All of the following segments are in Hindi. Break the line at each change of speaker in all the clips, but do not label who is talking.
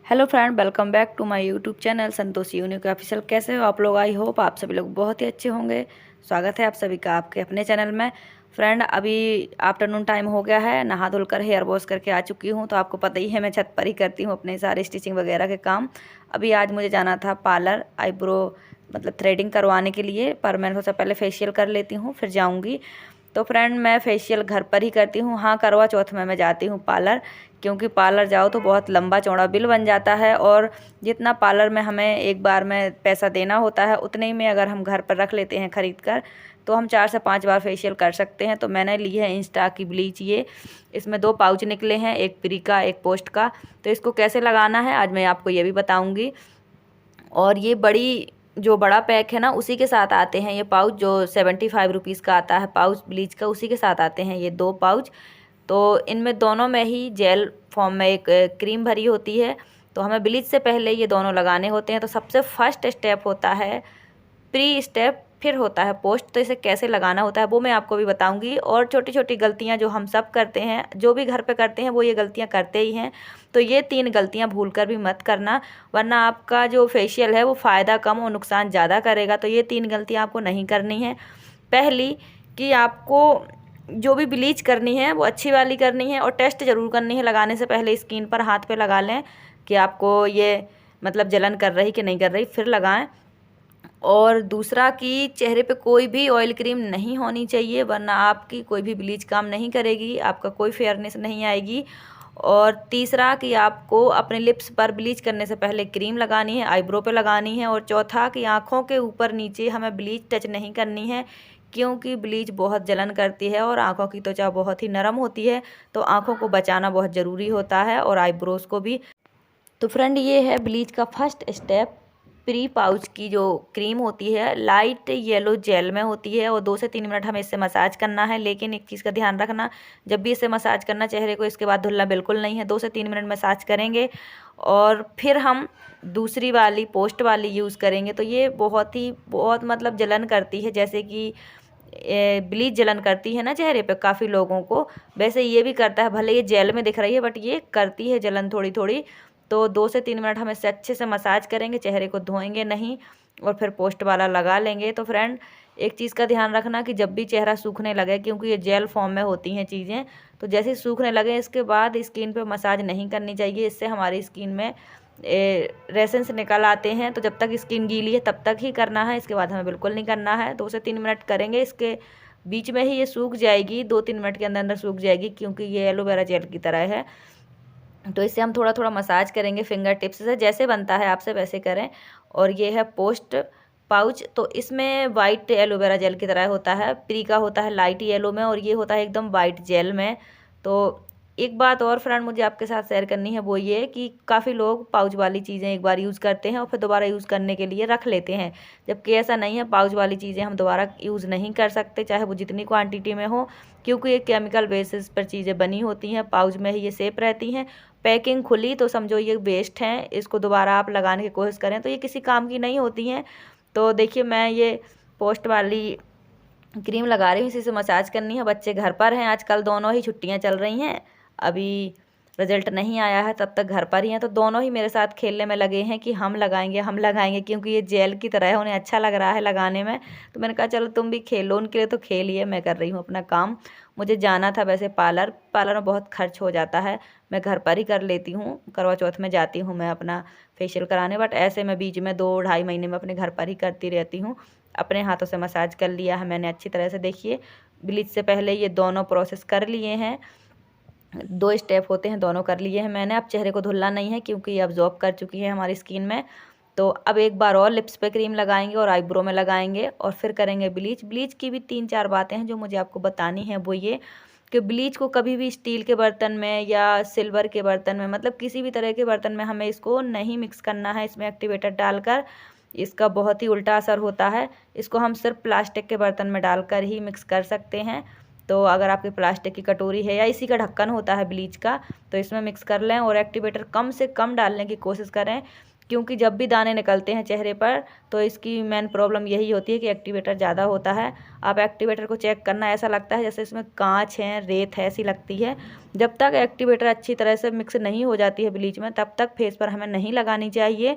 Hello friend, welcome back to my YouTube channel Santoshi unique official. कैसे हो आप लोग? आई होप आप सभी लोग बहुत ही अच्छे होंगे। स्वागत है आप सभी का आपके अपने चैनल में। फ्रेंड, अभी आफ्टरनून टाइम हो गया है, नहा धुलकर हेयर वॉश करके आ चुकी हूँ। तो आपको पता ही है मैं छत पर ही करती हूँ अपने सारे स्टिचिंग वगैरह के काम। अभी आज मुझे जाना था पार्लर, आईब्रो मतलब थ्रेडिंग करवाने के लिए, पर मैं सबसे पहले फेशियल कर लेती हूँ फिर जाऊँगी। तो फ्रेंड, मैं फेशियल घर पर ही करती हूँ। हाँ, करवा चौथ में मैं जाती हूँ पार्लर, क्योंकि पार्लर जाओ तो बहुत लंबा चौड़ा बिल बन जाता है, और जितना पार्लर में हमें एक बार में पैसा देना होता है उतने ही में अगर हम घर पर रख लेते हैं ख़रीद कर, तो हम 4 से 5 बार फेशियल कर सकते हैं। तो मैंने ली है इंस्टा की ब्लीच। ये इसमें 2 पाउच निकले हैं, एक प्री का एक पोस्ट का। तो इसको कैसे लगाना है आज मैं आपको ये भी बताऊँगी। और ये जो बड़ा पैक है ना, उसी के साथ आते हैं ये पाउच, जो 75 रुपीज़ का आता है पाउच ब्लीच का, उसी के साथ आते हैं ये 2 पाउच। तो इनमें दोनों में ही जेल फॉर्म में एक क्रीम भरी होती है। तो हमें ब्लीच से पहले ये दोनों लगाने होते हैं। तो सबसे फर्स्ट स्टेप होता है प्री स्टेप, फिर होता है पोस्ट। तो इसे कैसे लगाना होता है वो मैं आपको भी बताऊंगी। और छोटी छोटी गलतियां जो हम सब करते हैं, जो भी घर पे करते हैं, वो ये गलतियां करते ही हैं। तो ये 3 गलतियां भूल कर भी मत करना, वरना आपका जो फेशियल है वो फ़ायदा कम और नुकसान ज़्यादा करेगा। तो ये 3 गलतियां आपको नहीं करनी है। पहली, कि आपको जो भी ब्लीच करनी है वो अच्छी वाली करनी है, और टेस्ट ज़रूर करनी है लगाने से पहले। स्किन पर हाथ पे लगा लें कि आपको ये मतलब जलन कर रही कि नहीं कर रही, फिर लगाएं। और दूसरा, कि चेहरे पे कोई भी ऑयल क्रीम नहीं होनी चाहिए, वरना आपकी कोई भी ब्लीच काम नहीं करेगी, आपका कोई फेयरनेस नहीं आएगी। और तीसरा, कि आपको अपने लिप्स पर ब्लीच करने से पहले क्रीम लगानी है, आईब्रो पे लगानी है। और चौथा, कि आँखों के ऊपर नीचे हमें ब्लीच टच नहीं करनी है, क्योंकि ब्लीच बहुत जलन करती है और आँखों की त्वचा बहुत ही नरम होती है। तो आँखों को बचाना बहुत ज़रूरी होता है, और आईब्रोज़ को भी। तो फ्रेंड, ये है ब्लीच का फर्स्ट स्टेप। प्री पाउच की जो क्रीम होती है लाइट येलो जेल में होती है, और 2 से 3 मिनट हमें इससे मसाज करना है। लेकिन एक चीज़ का ध्यान रखना, जब भी इसे मसाज करना चेहरे को, इसके बाद धुलना बिल्कुल नहीं है। 2 से 3 मिनट मसाज करेंगे और फिर हम दूसरी वाली पोस्ट वाली यूज़ करेंगे। तो ये बहुत मतलब जलन करती है, जैसे कि ब्लीच जलन करती है ना चेहरे पे काफ़ी लोगों को, वैसे ये भी करता है। भले ये जेल में दिख रही है, बट ये करती है जलन थोड़ी थोड़ी। तो 2 से 3 मिनट हम इसे अच्छे से मसाज करेंगे, चेहरे को धोएंगे नहीं, और फिर पोस्ट वाला लगा लेंगे। तो फ्रेंड, एक चीज़ का ध्यान रखना कि जब भी चेहरा सूखने लगे, क्योंकि ये जेल फॉर्म में होती हैं चीज़ें, तो जैसे ही सूखने लगे इसके बाद स्किन पे मसाज नहीं करनी चाहिए। इससे हमारी स्किन में रेसेंस निकल आते हैं। तो जब तक स्किन गीली है तब तक ही करना है, इसके बाद हमें बिल्कुल नहीं करना है। 2 से 3 मिनट करेंगे, इसके बीच में ही ये सूख जाएगी, 2-3 मिनट के अंदर अंदर सूख जाएगी, क्योंकि ये एलोवेरा जेल की तरह है। तो इसे हम थोड़ा थोड़ा मसाज करेंगे फिंगर टिप्स से, जैसे बनता है आपसे वैसे करें। और ये है पोस्ट पाउच। तो इसमें वाइट एलोवेरा जेल की तरह होता है, प्री का होता है लाइट येलो में, और ये होता है एकदम वाइट जेल में। तो एक बात और फ्रेंड मुझे आपके साथ शेयर करनी है, वो ये कि काफ़ी लोग पाउच वाली चीज़ें एक बार यूज़ करते हैं और फिर दोबारा यूज़ करने के लिए रख लेते हैं, जबकि ऐसा नहीं है। पाउच वाली चीज़ें हम दोबारा यूज़ नहीं कर सकते, चाहे वो जितनी क्वांटिटी में हो, क्योंकि ये केमिकल बेसिस पर चीज़ें बनी होती हैं। पाउच में ही ये सेफ रहती हैं। पैकिंग खुली तो समझो ये वेस्ट हैं, इसको दोबारा आप लगाने की कोशिश करें तो ये किसी काम की नहीं होती हैं। तो देखिए, मैं ये पोस्ट वाली क्रीम लगा रही हूँ, इसी से मसाज करनी है। बच्चे घर पर हैं आजकल, दोनों ही छुट्टियाँ चल रही हैं, अभी रिजल्ट नहीं आया है, तब तक घर पर ही हैं। तो दोनों ही मेरे साथ खेलने में लगे हैं कि हम लगाएंगे हम लगाएंगे, क्योंकि ये जेल की तरह है, उन्हें अच्छा लग रहा है लगाने में। तो मैंने कहा चलो तुम भी खेलो, उनके लिए तो खेलिए, मैं कर रही हूँ अपना काम। मुझे जाना था वैसे पार्लर में बहुत खर्च हो जाता है, मैं घर पर ही कर लेती हूँ। करवा चौथ में जाती हूँ मैं अपना फेशियल कराने, बट ऐसे मैं बीच में 2-2.5 महीने में अपने घर पर ही करती रहती हूँ। अपने हाथों से मसाज कर लिया है मैंने अच्छी तरह से। देखिए, ब्लीच से पहले ये दोनों प्रोसेस कर लिए हैं, 2 स्टेप होते हैं, दोनों कर लिए हैं मैंने। अब चेहरे को धुलना नहीं है, क्योंकि ये अब्जॉर्ब कर चुकी है हमारी स्किन में। तो अब एक बार और लिप्स पे क्रीम लगाएंगे और आईब्रो में लगाएंगे, और फिर करेंगे ब्लीच। ब्लीच की भी 3-4 बातें हैं जो मुझे आपको बतानी है, वो ये कि ब्लीच को कभी भी स्टील के बर्तन में या सिल्वर के बर्तन में, मतलब किसी भी तरह के बर्तन में हमें इसको नहीं मिक्स करना है, इसमें एक्टिवेटर डालकर। इसका बहुत ही उल्टा असर होता है। इसको हम सिर्फ प्लास्टिक के बर्तन में डालकर ही मिक्स कर सकते हैं। तो अगर आपकी प्लास्टिक की कटोरी है या इसी का ढक्कन होता है ब्लीच का, तो इसमें मिक्स कर लें, और एक्टिवेटर कम से कम डालने की कोशिश करें, क्योंकि जब भी दाने निकलते हैं चेहरे पर तो इसकी मेन प्रॉब्लम यही होती है कि एक्टिवेटर ज़्यादा होता है। आप एक्टिवेटर को चेक करना, ऐसा लगता है जैसे इसमें कांच है, रेत है, ऐसी लगती है। जब तक एक्टिवेटर अच्छी तरह से मिक्स नहीं हो जाती है ब्लीच में, तब तक फेस पर हमें नहीं लगानी चाहिए।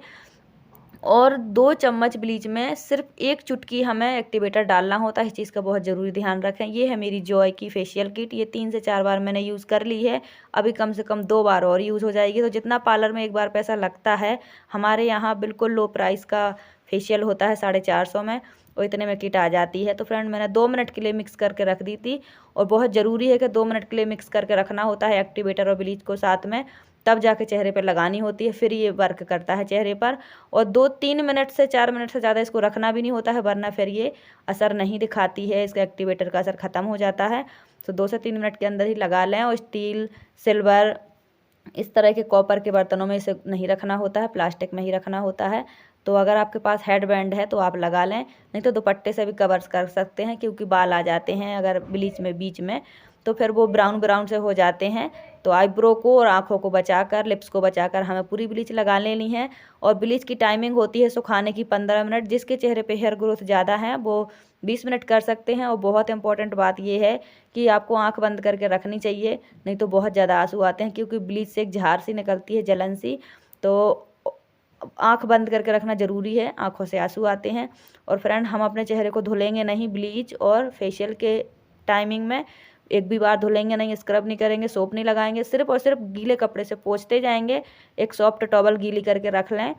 और 2 चम्मच ब्लीच में सिर्फ 1 चुटकी हमें एक्टिवेटर डालना होता है। इस चीज़ का बहुत ज़रूरी ध्यान रखें। ये है मेरी जॉय की फेशियल किट। ये 3 से 4 बार मैंने यूज़ कर ली है। अभी कम से कम 2 बार और यूज़ हो जाएगी। तो जितना पार्लर में एक बार पैसा लगता है, हमारे यहाँ बिल्कुल लो प्राइस का फेशियल होता है 450 में, और इतने में किट आ जाती है। तो फ्रेंड मैंने 2 मिनट के लिए मिक्स करके रख दी थी, और बहुत ज़रूरी है कि 2 मिनट के लिए मिक्स करके रखना होता है एक्टिवेटर और ब्लीच को साथ में, तब जाके चेहरे पर लगानी होती है, फिर ये वर्क करता है चेहरे पर। और 2-3 मिनट से 4 मिनट से ज़्यादा इसको रखना भी नहीं होता है, वरना फिर ये असर नहीं दिखाती है, इसका एक्टिवेटर का असर ख़त्म हो जाता है। तो 2 से 3 मिनट के अंदर ही लगा लें। और स्टील, सिल्वर, इस तरह के कॉपर के बर्तनों में इसे नहीं रखना होता है, प्लास्टिक में ही रखना होता है। तो अगर आपके पास हेड बैंड है तो आप लगा लें, नहीं तो दुपट्टे से भी कवर कर सकते हैं, क्योंकि बाल आ जाते हैं अगर ब्लीच में बीच में, तो फिर वो ब्राउन ब्राउन से हो जाते हैं। तो आईब्रो को और आँखों को बचाकर, लिप्स को बचाकर हमें पूरी ब्लीच लगा लेनी है। और ब्लीच की टाइमिंग होती है सुखाने की 15 मिनट। जिसके चेहरे पे हेयर ग्रोथ ज़्यादा है वो 20 मिनट कर सकते हैं। और बहुत इंपॉर्टेंट बात ये है कि आपको आँख बंद करके रखनी चाहिए, नहीं तो बहुत ज़्यादा आंसू आते हैं, क्योंकि ब्लीच से एक झार सी निकलती है, जलन सी। तो आँख बंद करके रखना ज़रूरी है, आँखों से आंसू आते हैं। और फ्रेंड, हम अपने चेहरे को धुलेंगे नहीं ब्लीच और फेशियल के टाइमिंग में, एक भी बार धुलेंगे नहीं, स्क्रब नहीं करेंगे, सोप नहीं लगाएंगे, सिर्फ और सिर्फ गीले कपड़े से पोंछते जाएंगे। एक सॉफ्ट टॉवल गीली करके रख लें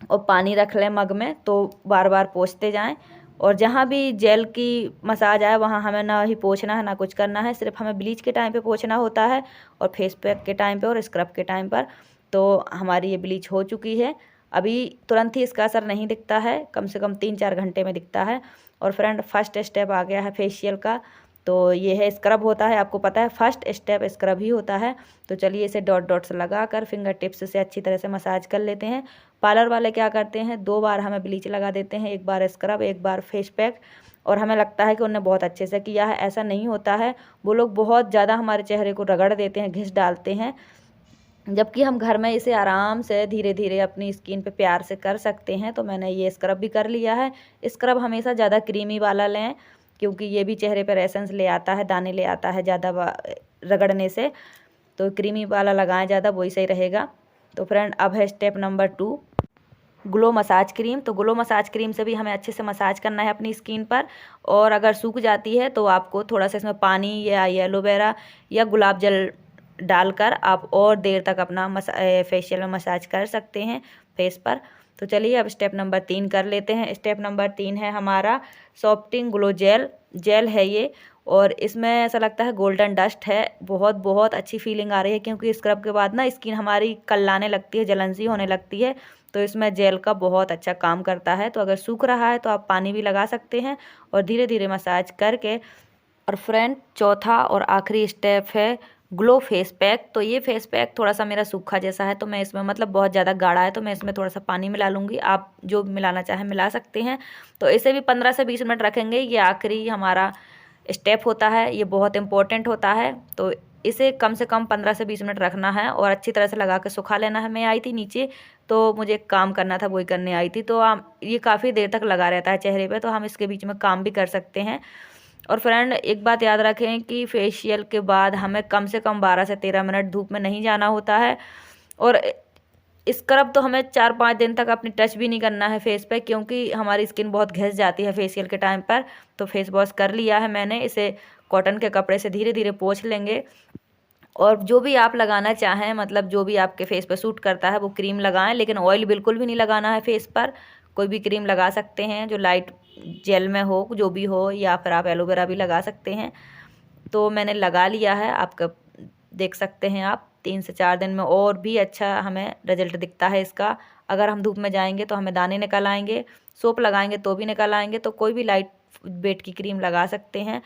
और पानी रख लें मग में, तो बार बार पोंछते जाएं। और जहाँ भी जेल की मसाज आए वहाँ हमें ना ही पोंछना है ना कुछ करना है, सिर्फ हमें ब्लीच के टाइम पे पोंछना होता है, और फेस पैक के टाइम पे और स्क्रब के टाइम पर। तो हमारी ये ब्लीच हो चुकी है। अभी तुरंत ही इसका असर नहीं दिखता है, कम से कम 3-4 घंटे में दिखता है। और फ्रेंड, फर्स्ट स्टेप आ गया है फेशियल का, तो ये है स्क्रब होता है। आपको पता है फर्स्ट स्टेप स्क्रब ही होता है। तो चलिए इसे डॉट डॉट्स लगाकर फिंगर टिप्स से अच्छी तरह से मसाज कर लेते हैं। पार्लर वाले क्या करते हैं, 2 बार हमें ब्लीच लगा देते हैं, 1 बार स्क्रब, 1 बार फेस पैक, और हमें लगता है कि उन्होंने बहुत अच्छे से किया है। ऐसा नहीं होता है, वो लोग बहुत ज़्यादा हमारे चेहरे को रगड़ देते हैं, घिस डालते हैं, जबकि हम घर में इसे आराम से धीरे धीरे अपनी स्किन पे प्यार से कर सकते हैं। तो मैंने ये स्क्रब भी कर लिया है। स्क्रब हमेशा ज़्यादा क्रीमी वाला लें, क्योंकि ये भी चेहरे पर एसेंस ले आता है, दाने ले आता है ज़्यादा रगड़ने से। तो क्रीमी वाला लगाएं ज़्यादा, वही सही रहेगा। तो फ्रेंड, अब है step number 2, glow massage cream. तो ग्लो मसाज क्रीम से भी हमें अच्छे से मसाज करना है अपनी स्किन पर। और अगर सूख जाती है तो आपको थोड़ा सा इसमें पानी या एलोवेरा या गुलाब जल डालकर आप और देर तक अपना फेशियल में मसाज कर सकते हैं फेस पर। तो चलिए अब स्टेप नंबर 3 कर लेते हैं। स्टेप नंबर 3 है हमारा सॉफ्टिंग ग्लो जेल है ये, और इसमें ऐसा लगता है गोल्डन डस्ट है। बहुत बहुत अच्छी फीलिंग आ रही है, क्योंकि स्क्रब के बाद ना स्किन हमारी कल्लाने लगती है, जलन सी होने लगती है। तो इसमें जेल का बहुत अच्छा काम करता है। तो अगर सूख रहा है तो आप पानी भी लगा सकते हैं और धीरे धीरे मसाज करके। और फ्रेंड, चौथा और आखिरी स्टेप है ग्लो फेस पैक। तो ये फेस पैक थोड़ा सा मेरा सूखा जैसा है, तो मैं इसमें मतलब बहुत ज़्यादा गाढ़ा है, तो मैं इसमें थोड़ा सा पानी मिला लूँगी। आप जो मिलाना चाहें मिला सकते हैं। तो इसे भी 15 से 20 मिनट रखेंगे। ये आखिरी हमारा स्टेप होता है, ये बहुत इंपॉर्टेंट होता है। तो इसे कम से कम 15 से 20 मिनट रखना है और अच्छी तरह से लगा के सुखा लेना है। मैं आई थी नीचे, तो मुझे एक काम करना था, वही करने आई थी। तो ये काफ़ी देर तक लगा रहता है चेहरे पे, तो हम इसके बीच में काम भी कर सकते हैं। और फ्रेंड, एक बात याद रखें कि फेशियल के बाद हमें कम से कम 12 से 13 मिनट धूप में नहीं जाना होता है। और स्क्रब तो हमें 4-5 दिन तक अपनी टच भी नहीं करना है फेस पे, क्योंकि हमारी स्किन बहुत घिस जाती है फेशियल के टाइम पर। तो फेस वॉश कर लिया है मैंने, इसे कॉटन के कपड़े से धीरे धीरे पोंछ लेंगे। और जो भी आप लगाना चाहें, मतलब जो भी आपके फेस पे सूट करता है वो क्रीम लगाएं, लेकिन ऑयल बिल्कुल भी नहीं लगाना है फेस पर। कोई भी क्रीम लगा सकते हैं जो लाइट जेल में हो, जो भी हो, या फिर आप एलोवेरा भी लगा सकते हैं। तो मैंने लगा लिया है, आपका देख सकते हैं आप। 3 से 4 दिन में और भी अच्छा हमें रिजल्ट दिखता है इसका। अगर हम धूप में जाएंगे तो हमें दाने निकल आएंगे, सोप लगाएंगे तो भी निकल आएंगे। तो कोई भी लाइट वेट की क्रीम लगा सकते हैं।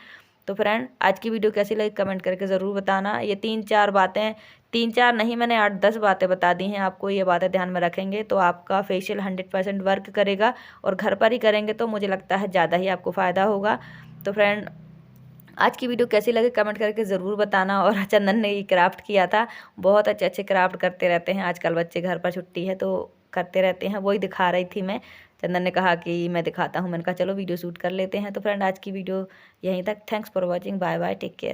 तो फ्रेंड, आज की वीडियो कैसी लगी कमेंट करके ज़रूर बताना। ये 3-4 बातें, 3-4 नहीं, मैंने 8-10 बातें बता दी हैं आपको। ये बातें ध्यान में रखेंगे तो आपका फेशियल 100% वर्क करेगा। और घर पर ही करेंगे तो मुझे लगता है ज़्यादा ही आपको फ़ायदा होगा। तो फ्रेंड, आज की वीडियो कैसी लगी कमेंट करके ज़रूर बताना। और चंदन ने ये क्राफ्ट किया था, बहुत अच्छे अच्छे क्राफ्ट करते रहते हैं आजकल बच्चे, घर पर छुट्टी है तो करते रहते हैं, वही दिखा रही थी मैं। चंदन ने कहा कि मैं दिखाता हूँ, मैंने कहा चलो वीडियो शूट कर लेते हैं। तो फ्रेंड आज की वीडियो यहीं तक। Thanks for watching, bye bye, take care.